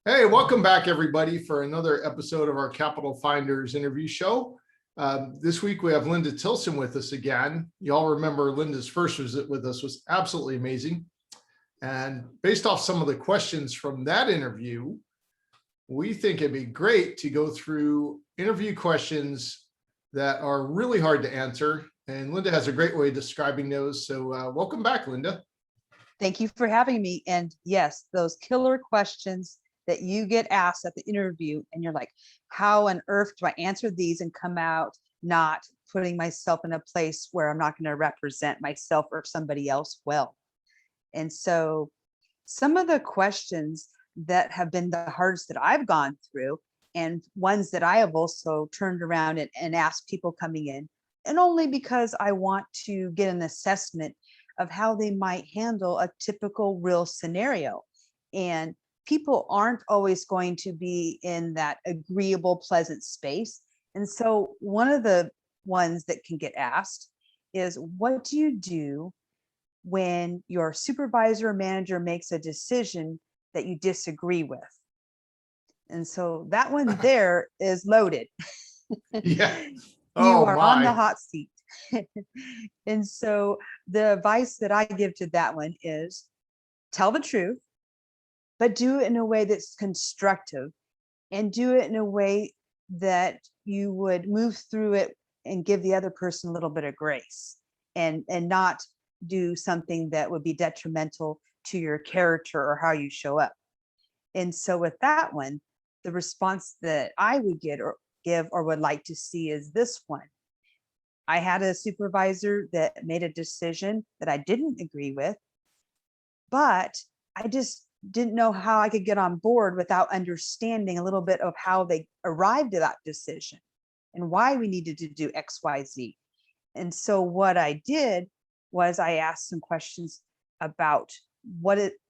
Hey, welcome back, everybody, for another episode of our Capital Finders interview show. This week, we have Linda Tilson with us again. You all remember Linda's first visit with us was absolutely amazing. And based off some of the questions from that interview, we think it'd be great to go through interview questions that are really hard to answer. And Linda has a great way of describing those. So welcome back, Linda. Thank you for having me. And yes, those killer questions that you get asked at the interview and you're like, how on earth do I answer these and come out not putting myself in a place where I'm not going to represent myself or somebody else well? And so some of the questions that have been the hardest that I've gone through, and ones that I have also turned around and asked people coming in, and only because I want to get an assessment of how they might handle a typical real scenario. And people aren't always going to be in that agreeable, pleasant space. And so one of the ones that can get asked is, what do you do when your supervisor or manager makes a decision that you disagree with? And so that one there is loaded. Yeah. You are on the my. hot seat. And so the advice that I give to that one is tell the truth, but do it in a way that's constructive, and do it in a way that you would move through it and give the other person a little bit of grace, and not do something that would be detrimental to your character or how you show up. And so with that one, the response that I would give or would like to see is this one. I had a supervisor that made a decision that I didn't agree with, but I just didn't know how I could get on board without understanding a little bit of how they arrived at that decision and why we needed to do X, Y, Z. And so what I did was I asked some questions about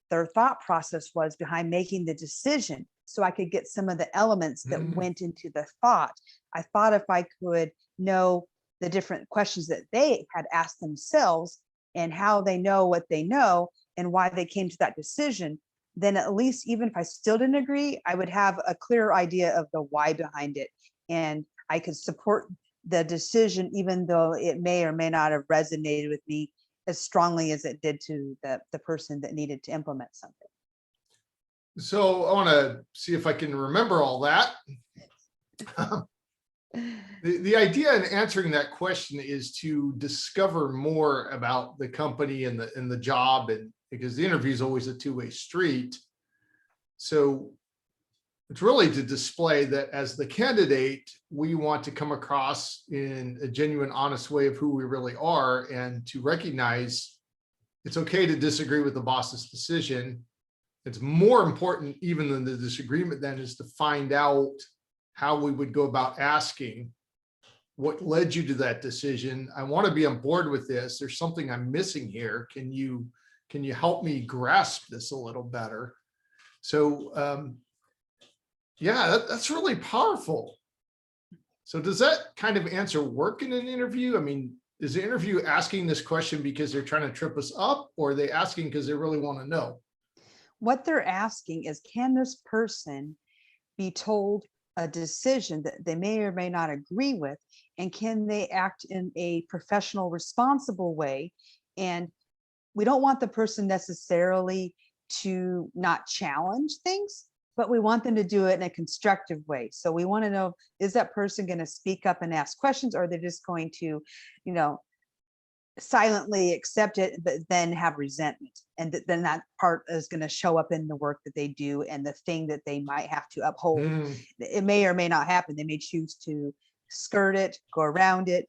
their thought process was behind making the decision, so I could get some of the elements that went into the thought. I thought if I could know the different questions that they had asked themselves and how they know what they know and why they came to that decision, then at least even if I still didn't agree, I would have a clear idea of the why behind it. And I could support the decision, even though it may or may not have resonated with me as strongly as it did to the person that needed to implement something. So I want to see if I can remember all that. The idea in answering that question is to discover more about the company and the job, and because the interview is always a two-way street. So it's really to display that as the candidate, we want to come across in a genuine, honest way of who we really are, and to recognize it's okay to disagree with the boss's decision. It's more important even than the disagreement then is to find out how we would go about asking what led you to that decision. I want to be on board with this. There's something I'm missing here. Can you help me grasp this a little better? So yeah, that's really powerful. So does that kind of answer work in an interview? I mean, is the interview asking this question because they're trying to trip us up, or are they asking because they really want to know? What they're asking is, can this person be told a decision that they may or may not agree with, and can they act in a professional, responsible way? And we don't want the person necessarily to not challenge things, but we want them to do it in a constructive way. So we want to know, is that person going to speak up and ask questions, or are they just going to, silently accept it, but then have resentment? And then that part is going to show up in the work that they do and the thing that they might have to uphold. It may or may not happen. They may choose to skirt it, go around it,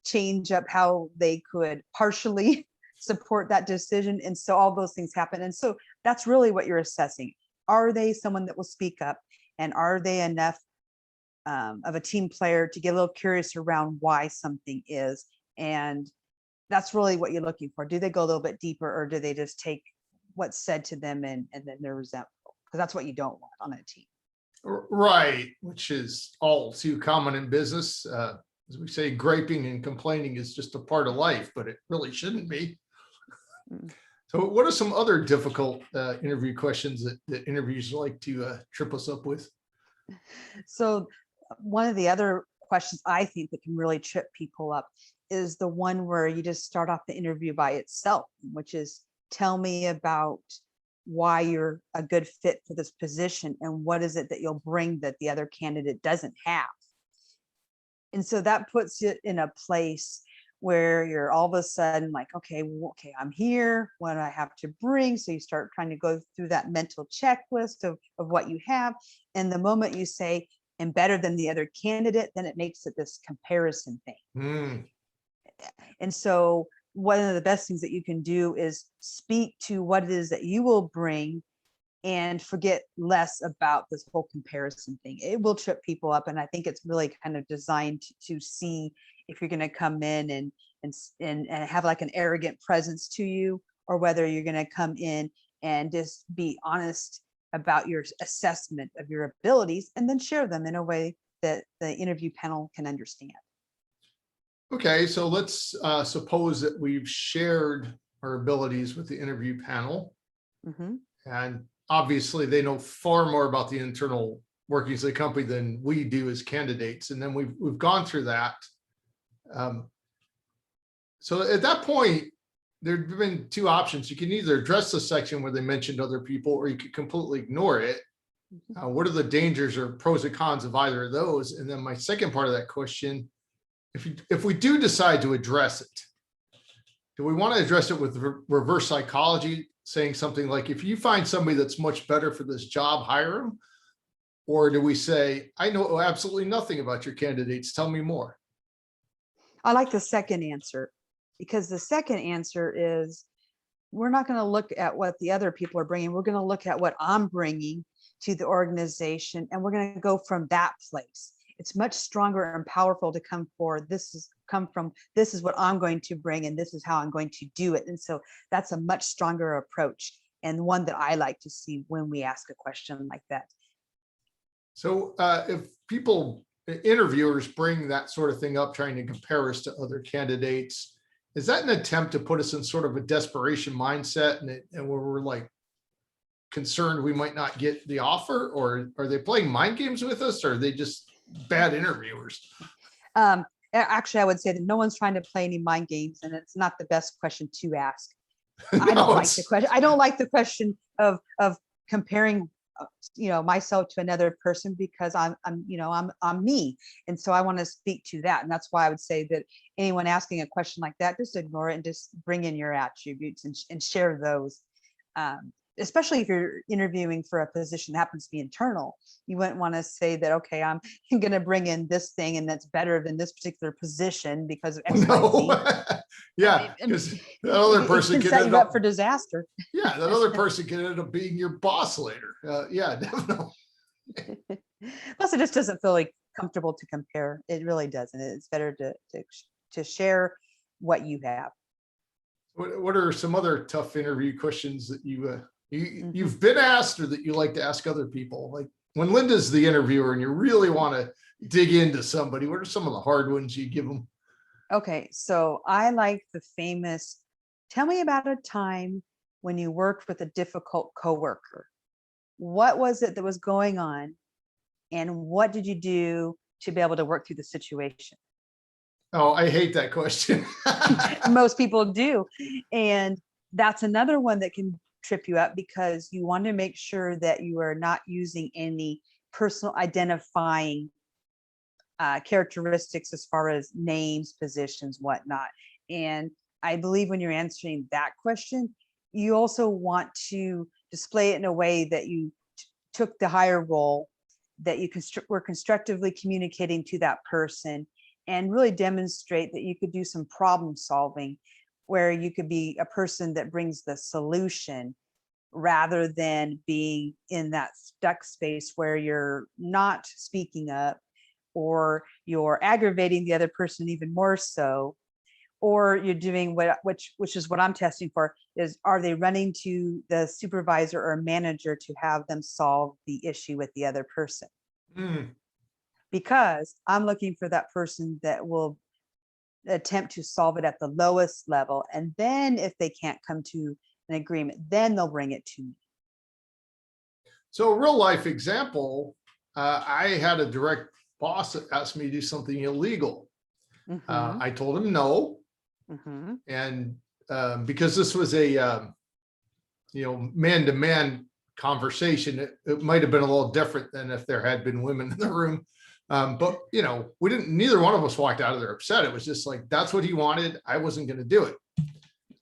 change up how they could partially support that decision. And so all those things happen. And so that's really what you're assessing. Are they someone that will speak up, and are they enough of a team player to get a little curious around why something is? And that's really what you're looking for. Do they go a little bit deeper, or do they just take what's said to them and then they're resentful? Because that's what you don't want on a team. Right, which is all too common in business. As we say, griping and complaining is just a part of life, but it really shouldn't be. So what are some other difficult interview questions that interviews like to trip us up with? So one of the other questions I think that can really trip people up is the one where you just start off the interview by itself, which is tell me about why you're a good fit for this position and what is it that you'll bring that the other candidate doesn't have. And so that puts it in a place where you're all of a sudden like, okay, okay, I'm here. What do I have to bring? So you start trying to go through that mental checklist of what you have. And the moment you say, and better than the other candidate, then it makes it this comparison thing. Mm. And so one of the best things that you can do is speak to what it is that you will bring and forget less about this whole comparison thing. It will trip people up. And I think it's really kind of designed to see if you're going to come in and have like an arrogant presence to you, or whether you're going to come in and just be honest about your assessment of your abilities and then share them in a way that the interview panel can understand. Okay, so let's suppose that we've shared our abilities with the interview panel, Mm-hmm. and obviously they know far more about the internal workings of the company than we do as candidates. And then we've gone through that. So at that point, there've been two options. You can either address the section where they mentioned other people, or you could completely ignore it. What are the dangers or pros and cons of either of those? And then my second part of that question, if we do decide to address it, do we want to address it with reverse psychology, saying something like, if you find somebody that's much better for this job, hire them? Or do we say, I know absolutely nothing about your candidates, tell me more? I like the second answer, because the second answer is we're not going to look at what the other people are bringing. We're going to look at what I'm bringing to the organization, and we're going to go from that place. It's much stronger and powerful to come forward. This is what I'm going to bring, and this is how I'm going to do it. And so that's a much stronger approach, and one that I like to see when we ask a question like that. So if interviewers bring that sort of thing up, trying to compare us to other candidates, is that an attempt to put us in sort of a desperation mindset, and where we're like concerned we might not get the offer? Or are they playing mind games with us? Or are they just bad interviewers? Actually, I would say that no one's trying to play any mind games, and it's not the best question to ask. No, I don't like the question. I don't like the question of comparing, myself to another person, because I'm me, and so I want to speak to that, and that's why I would say that anyone asking a question like that, just ignore it and just bring in your attributes and share those. Especially if you're interviewing for a position that happens to be internal, you wouldn't want to say that, okay, I'm going to bring in this thing and that's better than this particular position because of X, no. Y, Z. Yeah, because the other person can could set end you up up for disaster. Yeah, that other person could end up being your boss later. Yeah, definitely. Plus, it just doesn't feel like comfortable to compare. It really doesn't. It's better to share what you have. What are some other tough interview questions that you've been asked, or that you like to ask other people? Like when Linda's the interviewer and you really want to dig into somebody, what are some of the hard ones you give them? Okay, so I like the famous, tell me about a time when you worked with a difficult coworker. What was it that was going on, and what did you do to be able to work through the situation? Oh, I hate that question. Most people do. And that's another one that can trip you up, because you want to make sure that you are not using any personal identifying characteristics as far as names, positions, whatnot. And I believe when you're answering that question, you also want to display it in a way that you took the higher role, that you were constructively communicating to that person, and really demonstrate that you could do some problem solving, where you could be a person that brings the solution rather than being in that stuck space where you're not speaking up, or you're aggravating the other person even more so, or you're doing which is what I'm testing for, is are they running to the supervisor or manager to have them solve the issue with the other person? Because I'm looking for that person that will attempt to solve it at the lowest level, and then if they can't come to an agreement, then they'll bring it to me. So a real life example, I had a direct boss that asked me to do something illegal. Mhm, I told him no. mhm. And because this was a, man-to-man conversation, it might have been a little different than if there had been women in the room. But neither one of us walked out of there upset. It was just like, that's what he wanted. I wasn't going to do it.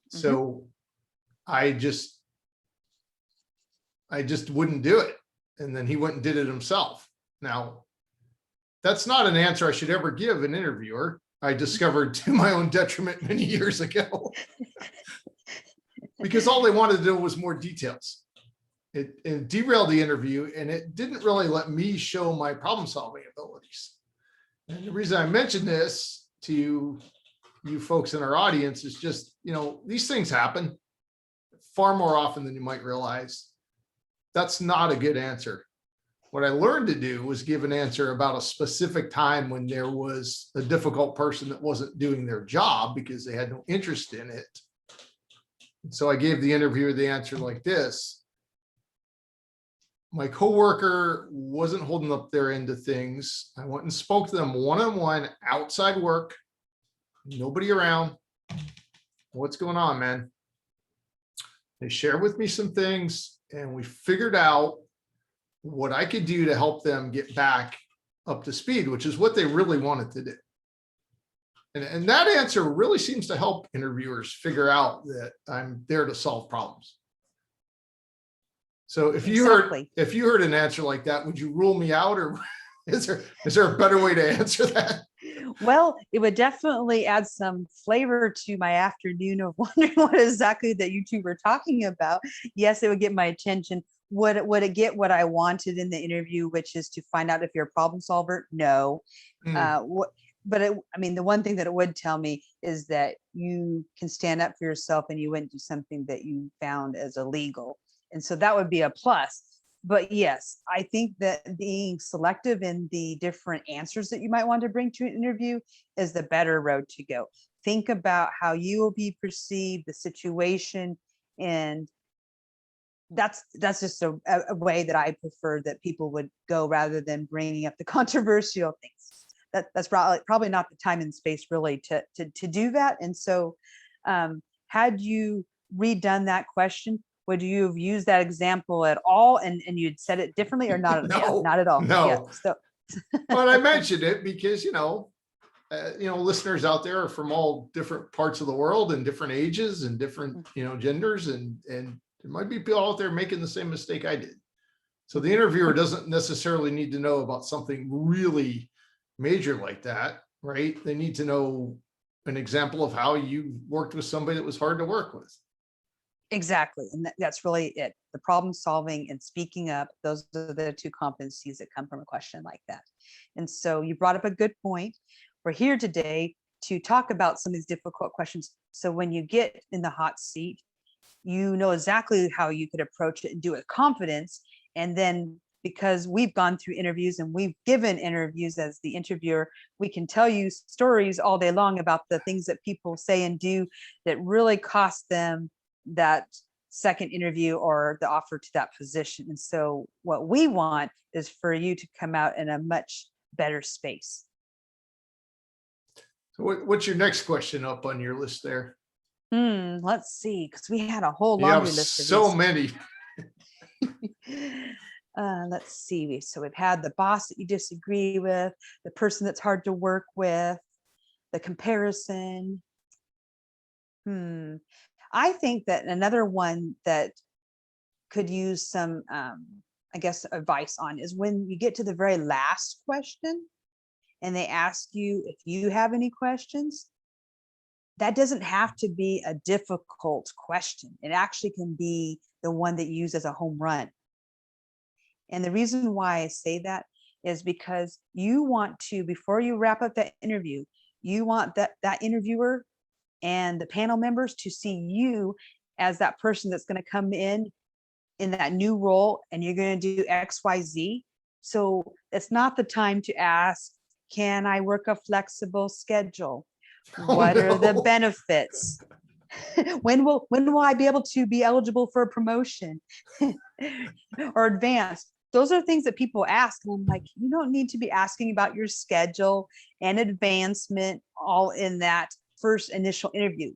So I just wouldn't do it. And then he went and did it himself. Now, that's not an answer I should ever give an interviewer. I discovered to my own detriment many years ago. Because all they wanted to do was more details. It derailed the interview, and it didn't really let me show my problem solving abilities. And the reason I mentioned this to you folks in our audience is just, these things happen far more often than you might realize. That's not a good answer. What I learned to do was give an answer about a specific time when there was a difficult person that wasn't doing their job because they had no interest in it. So I gave the interviewer the answer like this. My coworker wasn't holding up their end of things. I went and spoke to them one-on-one outside work, nobody around. What's going on, man? They shared with me some things, and we figured out what I could do to help them get back up to speed, which is what they really wanted to do. And that answer really seems to help interviewers figure out that I'm there to solve problems. So if you heard an answer like that, would you rule me out, or is there a better way to answer that? Well, it would definitely add some flavor to my afternoon of wondering what exactly that you two were talking about. Yes, it would get my attention. Would it get what I wanted in the interview, which is to find out if you're a problem solver? No. But the one thing that it would tell me is that you can stand up for yourself and you wouldn't do something that you found as illegal. And so that would be a plus. But yes, I think that being selective in the different answers that you might want to bring to an interview is the better road to go. Think about how you will be perceived, the situation, and that's just a way that I prefer that people would go rather than bringing up the controversial things. That's probably not the time and space really to do that. And so had you redone that question, would you have used that example at all, and you'd said it differently, or not? No, not at all. No. Yeah, so But I mentioned it because, listeners out there are from all different parts of the world and different ages and different, genders, and there might be people out there making the same mistake I did. So the interviewer doesn't necessarily need to know about something really major like that, right? They need to know an example of how you worked with somebody that was hard to work with. exactly, and that's really it. The problem solving and speaking up, those are the two competencies that come from a question like that. And so you brought up a good point. We're here today to talk about some of these difficult questions. So when you get in the hot seat, you know exactly how you could approach it and do it with confidence. And then because we've gone through interviews and we've given interviews as the interviewer, we can tell you stories all day long about the things that people say and do that really cost them that second interview or the offer to that position. And so what we want is for you to come out in a much better space. So what's your next question up on your list there? Let's see, because we had a whole You have laundry list of so these. many. Let's see. So we've had the boss that you disagree with, the person that's hard to work with, the comparison. I think that another one that could use some, advice on is when you get to the very last question and they ask you if you have any questions. That doesn't have to be a difficult question. It actually can be the one that you use as a home run. And the reason why I say that is because you want to, before you wrap up that interview, you want that interviewer and the panel members to see you as that person that's going to come in that new role, and you're going to do XYZ. So it's not the time to ask, can I work a flexible schedule? What are the benefits? When will I be able to be eligible for a promotion or advance? Those are things that people ask. And I'm like, you don't need to be asking about your schedule and advancement all in that first initial interview.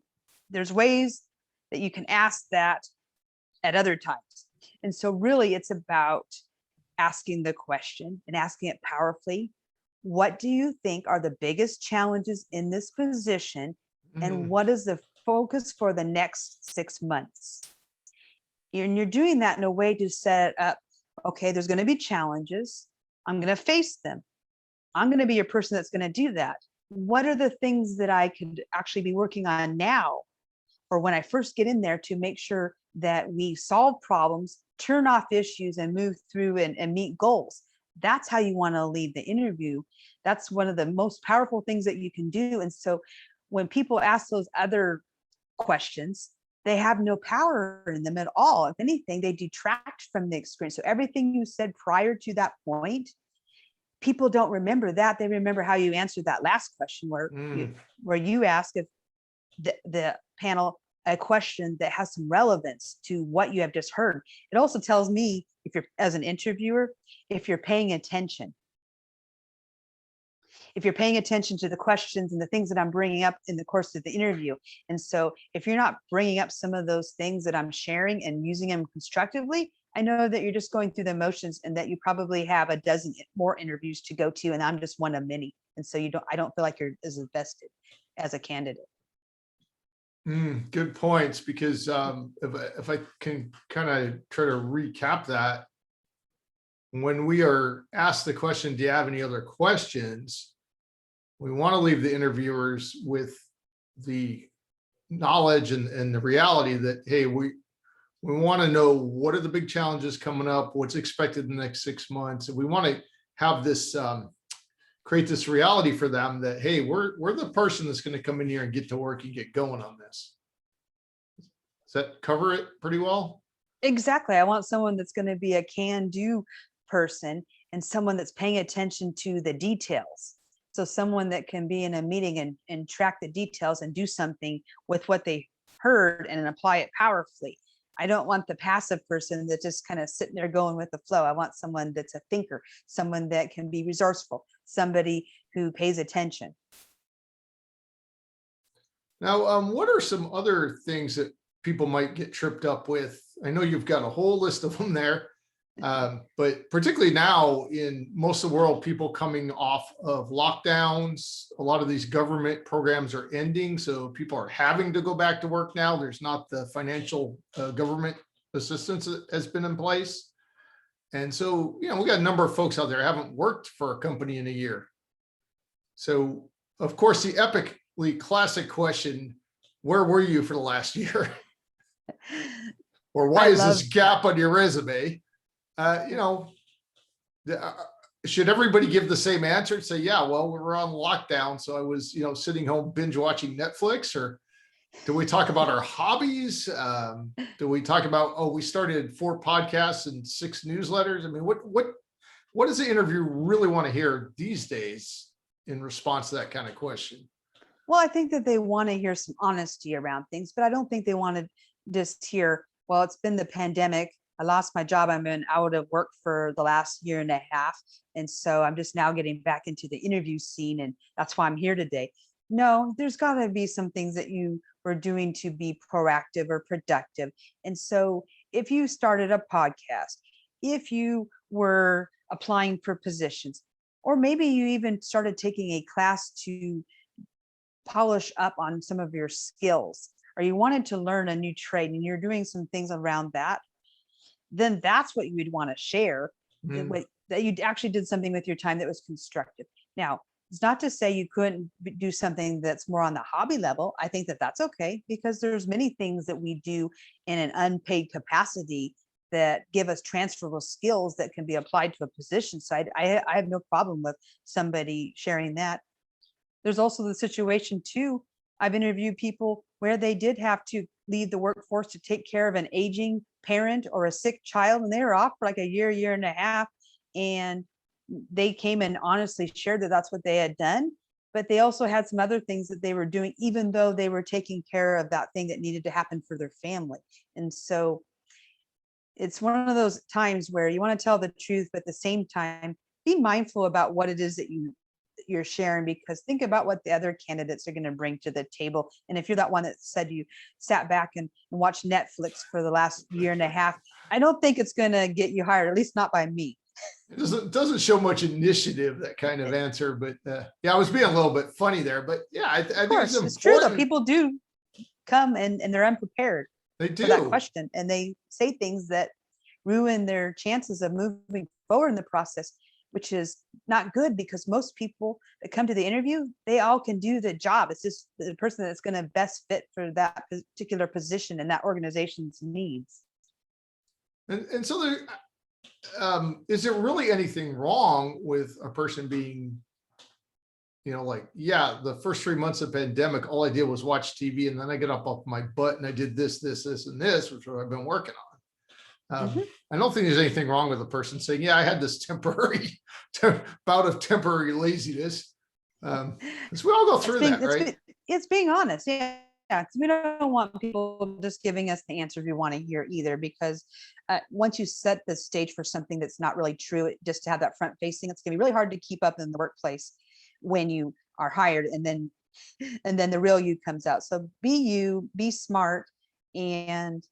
There's ways that you can ask that at other times. And so really it's about asking the question and asking it powerfully. What do you think are the biggest challenges in this position? And what is the focus for the next 6 months? And you're doing that in a way to set up, okay, there's going to be challenges. I'm going to face them. I'm going to be a person that's going to do that. What are the things that I could actually be working on now, or when I first get in there, to make sure that we solve problems, turn off issues, and move through and meet goals? That's how you want to lead the interview. That's one of the most powerful things that you can do. And so when people ask those other questions, they have no power in them at all. If anything, they detract from the experience. So everything you said prior to that point, people don't remember that. They remember how you answered that last question where you ask if the panel a question that has some relevance to what you have just heard. It also tells me, if you're, as an interviewer, if you're paying attention. If you're paying attention to the questions and the things that I'm bringing up in the course of the interview. And so if you're not bringing up some of those things that I'm sharing and using them constructively, I know that you're just going through the motions, and that you probably have a dozen more interviews to go to, and I'm just one of many. And so I don't feel like you're as invested as a candidate. Good points, because if I can kind of try to recap that, when we are asked the question, do you have any other questions? We want to leave the interviewers with the knowledge and the reality that, hey, we want to know, what are the big challenges coming up, what's expected in the next 6 months. And we want to have this, create this reality for them that, hey, we're the person that's going to come in here and get to work and get going on this. Does that cover it pretty well? Exactly. I want someone that's going to be a can-do person, and someone that's paying attention to the details. So someone that can be in a meeting and track the details and do something with what they heard and apply it powerfully. I don't want the passive person that's just kind of sitting there going with the flow. I want someone that's a thinker, someone that can be resourceful, somebody who pays attention. Now, what are some other things that people might get tripped up with? I know you've got a whole list of them there, but particularly now in most of the world, people coming off of lockdowns, a lot of these government programs are ending. So people are having to go back to work now. There's not the financial government assistance that has been in place. And so, we got a number of folks out there haven't worked for a company in a year. So, of course, the epically classic question, where were you for the last year? Or why is this gap on your resume? Should everybody give the same answer? Say, yeah, well, we were on lockdown, so I was, sitting home binge watching Netflix. Or do we talk about our hobbies? Do we talk about, oh, we started 4 podcasts and 6 newsletters? I mean, what does the interview really want to hear these days in response to that kind of question? Well, I think that they want to hear some honesty around things, but I don't think they want to just hear, well, it's been the pandemic. I lost my job. I've been out of work for the last year and a half. And so I'm just now getting back into the interview scene, and that's why I'm here today. No, there's got to be some things that you were doing to be proactive or productive. And so if you started a podcast, if you were applying for positions, or maybe you even started taking a class to polish up on some of your skills, or you wanted to learn a new trade and you're doing some things around that, then that's what you would want to share, that you actually did something with your time that was constructive. Now, it's not to say you couldn't do something that's more on the hobby level. I think that that's okay, because there's many things that we do in an unpaid capacity that give us transferable skills that can be applied to a position. So I have no problem with somebody sharing that. There's also the situation too, I've interviewed people where they did have to leave the workforce to take care of an aging parent or a sick child, and they were off for like a year and a half, and they came and honestly shared that that's what they had done. but they also had some other things that they were doing, even though they were taking care of that thing that needed to happen for their family. And so it's one of those times where you want to tell the truth, but at the same time, be mindful about what it is that you're sharing, because think about what the other candidates are going to bring to the table. And if you're that one that said you sat back and watched Netflix for the last year and a half, I don't think it's going to get you hired, at least not by me. It doesn't show much initiative, that kind of answer, but yeah, I was being a little bit funny there, but yeah, I Of think it's course, it's true though. important. People do come and they're unprepared They for that do. question, and they say things that ruin their chances of moving forward in the process, which is not good, because most people that come to the interview, they all can do the job. It's just the person that's going to best fit for that particular position and that organization's needs. And so there, is there really anything wrong with a person being, like, yeah, the first 3 months of pandemic, all I did was watch TV, and then I get up off my butt and I did this, and this, which I've been working on. I don't think there's anything wrong with a person saying, yeah, I had this temporary bout of temporary laziness. Because we all go through that, right? It's being honest. Yeah. Yeah, 'cause we don't want people just giving us the answers we want to hear either, because once you set the stage for something that's not really true, just to have that front facing, it's gonna be really hard to keep up in the workplace when you are hired, and then the real you comes out. So be you, be smart, and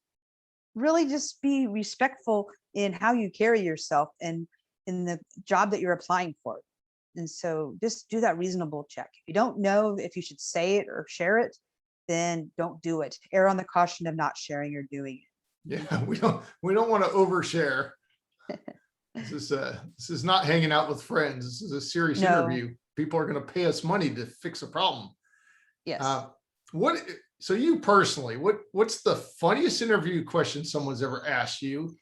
really just be respectful in how you carry yourself and in the job that you're applying for. And so just do that reasonable check. If you don't know if you should say it or share it, then don't do it. Err on the caution of not sharing or doing it. Yeah, we don't want to overshare. This is not hanging out with friends. This is a serious interview. People are going to pay us money to fix a problem. Yes. So you personally, what's the funniest interview question someone's ever asked you?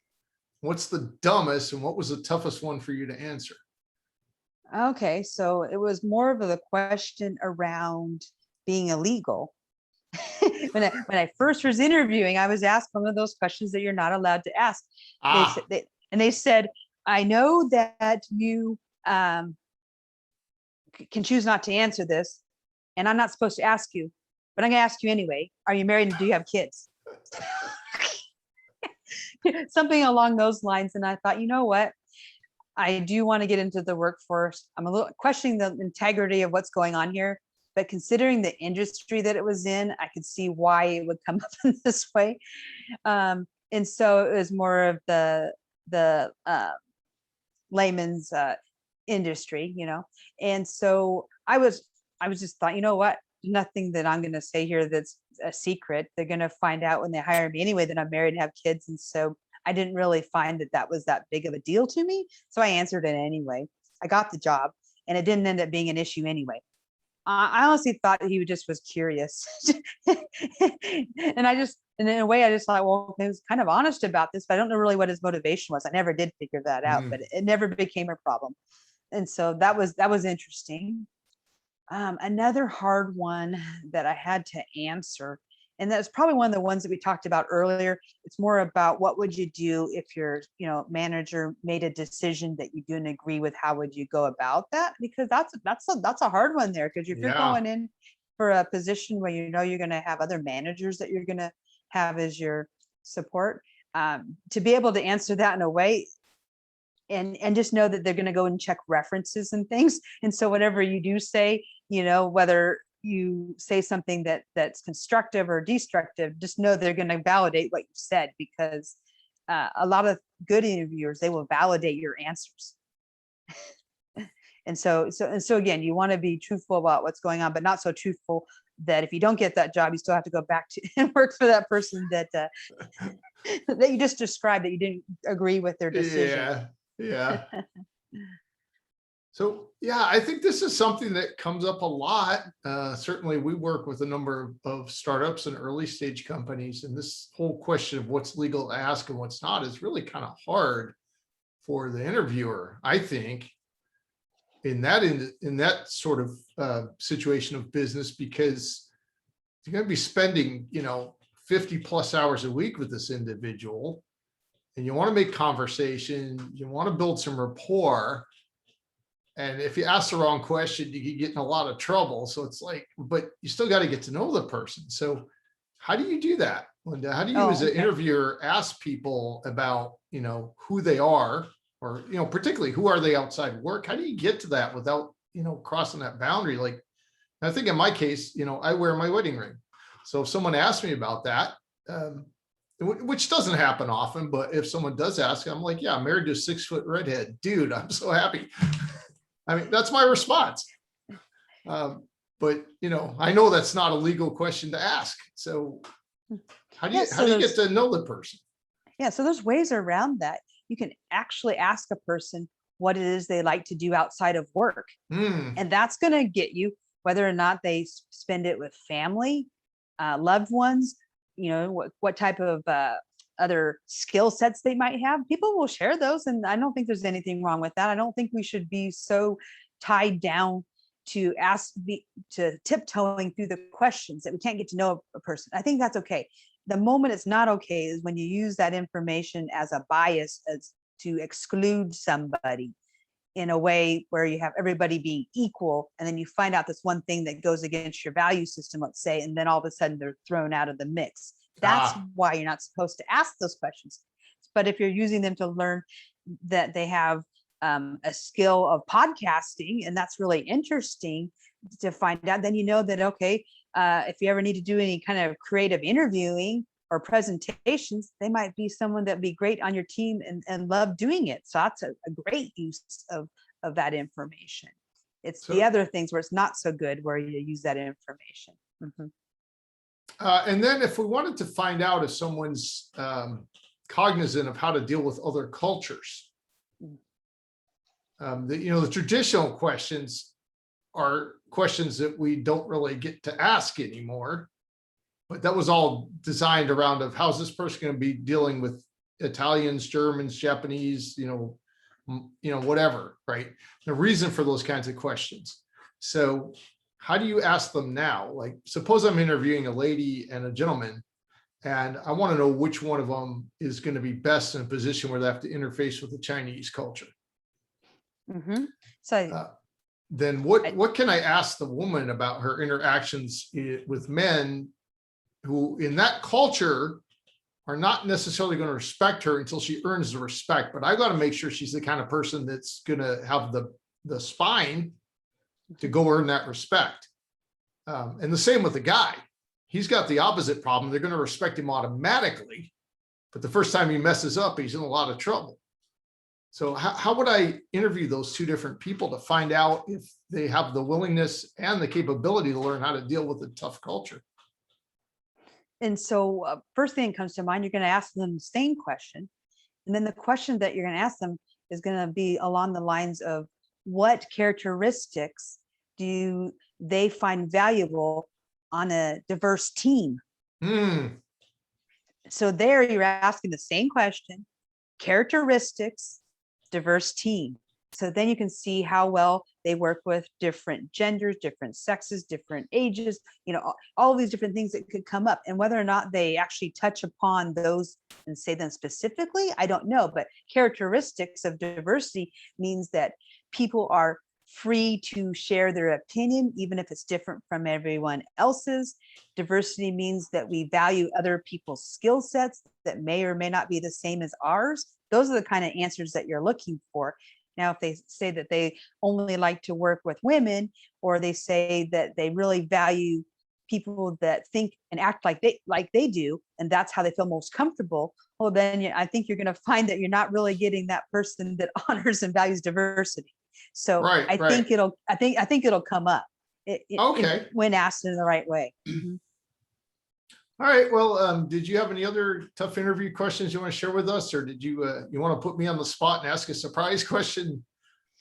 What's the dumbest, and what was the toughest one for you to answer? Okay, so it was more of a question around being illegal. when I first was interviewing, I was asked one of those questions that you're not allowed to ask. They said, I know that you can choose not to answer this, and I'm not supposed to ask you, but I'm going to ask you anyway. Are you married and do you have kids? Something along those lines. And I thought, you know what? I do want to get into the workforce. I'm a little questioning the integrity of what's going on here, but considering the industry that it was in, I could see why it would come up in this way. And so it was more of the layman's industry, And so I was just thought, you know what? Nothing that I'm going to say here that's a secret. They're going to find out when they hire me anyway that I'm married and have kids. And so I didn't really find that was that big of a deal to me. So I answered it anyway. I got the job, and it didn't end up being an issue anyway. I honestly thought he just was curious. And in a way, I just thought, well, he was kind of honest about this, but I don't know really what his motivation was. I never did figure that out, but it never became a problem. And so that was interesting. Another hard one that I had to answer, and that's probably one of the ones that we talked about earlier. It's more about what would you do if your, manager made a decision that you didn't agree with. How would you go about that? Because that's a hard one there. Because if you're going in for a position where you're going to have other managers that you're going to have as your support, to be able to answer that in a way. And just know that they're going to go and check references and things. And so whatever you do say, whether you say something that's constructive or destructive, just know they're going to validate what you said, because a lot of good interviewers, they will validate your answers. And so again, you want to be truthful about what's going on, but not so truthful that if you don't get that job, you still have to go back to and work for that person that that you just described, that you didn't agree with their decision. Yeah. So, yeah, I think this is something that comes up a lot. Certainly, we work with a number of startups and early stage companies, and this whole question of what's legal to ask and what's not is really kind of hard for the interviewer, I think, in that sort of situation of business, because you're going to be spending, 50 plus hours a week with this individual. And you want to make conversation, you want to build some rapport. And if you ask the wrong question, you can get in a lot of trouble. So it's like, but you still got to get to know the person. So how do you do that, Linda? How do you, as Oh, an okay. interviewer, ask people about, who they are, or, particularly who are they outside work? How do you get to that without, crossing that boundary? Like, I think in my case, I wear my wedding ring. So if someone asks me about that, um, which doesn't happen often, but if someone does ask, I'm like, yeah, I'm married to a 6-foot redhead. Dude, I'm so happy. I mean, that's my response. But I know that's not a legal question to ask. So how do Yeah, you how so do you get there's to know the person? so there's ways around that. You can actually ask a person what it is they like to do outside of work. Hmm. And that's going to get you whether or not they spend it with family, loved ones, what type of other skill sets they might have. People will share those. And I don't think there's anything wrong with that. I don't think we should be so tied down to to tiptoeing through the questions that we can't get to know a person. I think that's okay. The moment it's not okay is when you use that information as a bias, as to exclude somebody in a way where you have everybody being equal, and then you find out this one thing that goes against your value system, let's say, and then all of a sudden they're thrown out of the mix. That's Ah, why you're not supposed to ask those questions. But if you're using them to learn that they have a skill of podcasting, and that's really interesting to find out, then you know that, okay, if you ever need to do any kind of creative interviewing or presentations, they might be someone that'd be great on your team and love doing it. So that's a great use of that information. It's the so other things where it's not so good where you use that information. Mhm. and then if we wanted to find out if someone's cognizant of how to deal with other cultures, the traditional questions are questions that we don't really get to ask anymore. But that was all designed around of how's this person going to be dealing with Italians, Germans, Japanese, whatever, right? The reason for those kinds of questions. So how do you ask them now? Like, suppose I'm interviewing a lady and a gentleman, and I want to know which one of them is going to be best in a position where they have to interface with the Chinese culture. Mhm. So Uh, then what can I ask the woman about her interactions with men who in that culture are not necessarily going to respect her until she earns the respect. But I got to make sure she's the kind of person that's going to have the spine to go earn that respect. And the same with the guy. He's got the opposite problem. They're going to respect him automatically. But the first time he messes up, he's in a lot of trouble. So how would I interview those two different people to find out if they have the willingness and the capability to learn how to deal with a tough culture? And so, first thing that comes to mind, you're going to ask them the same question. And then the question that you're going to ask them is going to be along the lines of what characteristics do they find valuable on a diverse team? Hmm. So, there you're asking the same question, characteristics, diverse team. So then you can see how well they work with different genders, different sexes, different ages, all these different things that could come up. And whether or not they actually touch upon those and say them specifically, I don't know. But characteristics of diversity means that people are free to share their opinion, even if it's different from everyone else's. Diversity means that we value other people's skill sets that may or may not be the same as ours. Those are the kind of answers that you're looking for. Now, if they say that they only like to work with women, or they say that they really value people that think and act like they do, and that's how they feel most comfortable, well, then I think you're going to find that you're not really getting that person that honors and values diversity. So Right, I right. think it'll come up Okay. when asked in the right way. Mhm. All right. Well, did you have any other tough interview questions you want to share with us, or did you want to put me on the spot and ask a surprise question?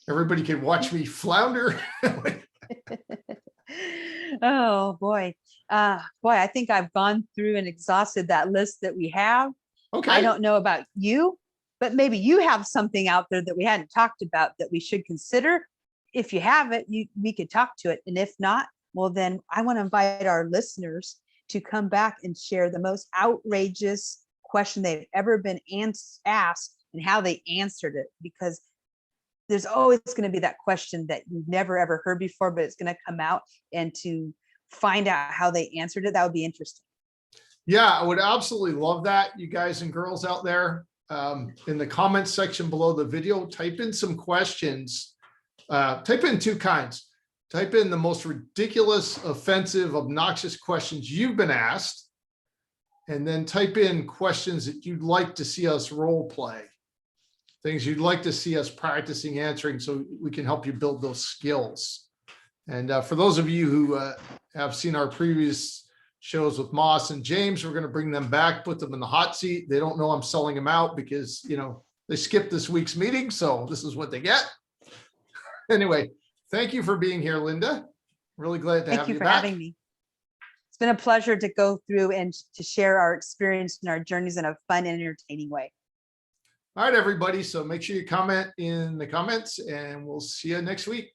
Everybody can watch me flounder. Oh boy. I think I've gone through and exhausted that list that we have. I Okay. don't know about you, but maybe you have something out there that we hadn't talked about that we should consider. If you have it, we could talk to it. And if not, well, then I want to invite our listeners to come back and share the most outrageous question they've ever been asked and how they answered it, because there's always going to be that question that you've never ever heard before, but it's going to come out, and to find out how they answered it, that would be interesting. Yeah, I would absolutely love that. You guys and girls out there, in the comments section below the video, type in some questions. Type in two kinds. Type in the most ridiculous, offensive, obnoxious questions you've been asked, and then type in questions that you'd like to see us role play, things you'd like to see us practicing answering so we can help you build those skills. And for those of you who have seen our previous shows with Moss and James, we're going to bring them back, put them in the hot seat. They don't know I'm selling them out because, you know, they skipped this week's meeting. So this is what they get. Anyway, thank you for being here, Linda. Really glad to have you back. Thank you for having me. It's been a pleasure to go through and to share our experience and our journeys in a fun and entertaining way. All right, everybody. So make sure you comment in the comments, and we'll see you next week.